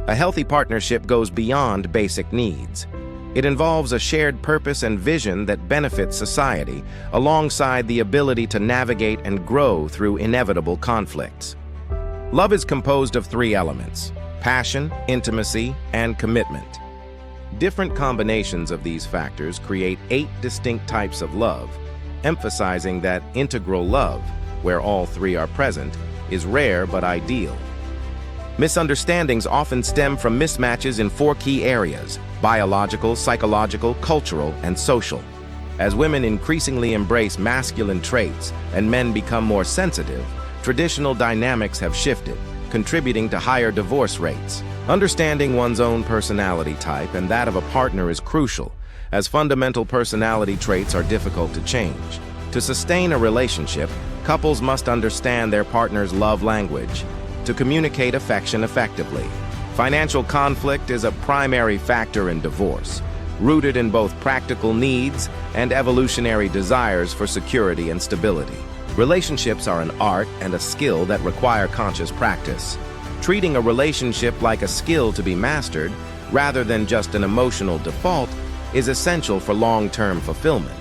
A healthy partnership goes beyond basic needs. It involves a shared purpose and vision that benefits society, alongside the ability to navigate and grow through inevitable conflicts. Love is composed of three elements: passion, intimacy, and commitment. Different combinations of these factors create 8 distinct types of love, emphasizing that integral love, where all three are present, is rare but ideal. Misunderstandings often stem from mismatches in 4 key areas: biological, psychological, cultural, and social. As women increasingly embrace masculine traits and men become more sensitive, traditional dynamics have shifted, contributing to higher divorce rates. Understanding one's own personality type and that of a partner is crucial, as fundamental personality traits are difficult to change. To sustain a relationship, couples must understand their partner's love language to communicate affection effectively. Financial conflict is a primary factor in divorce, rooted in both practical needs and evolutionary desires for security and stability. Relationships are an art and a skill that require conscious practice. Treating a relationship like a skill to be mastered, rather than just an emotional default, is essential for long-term fulfillment.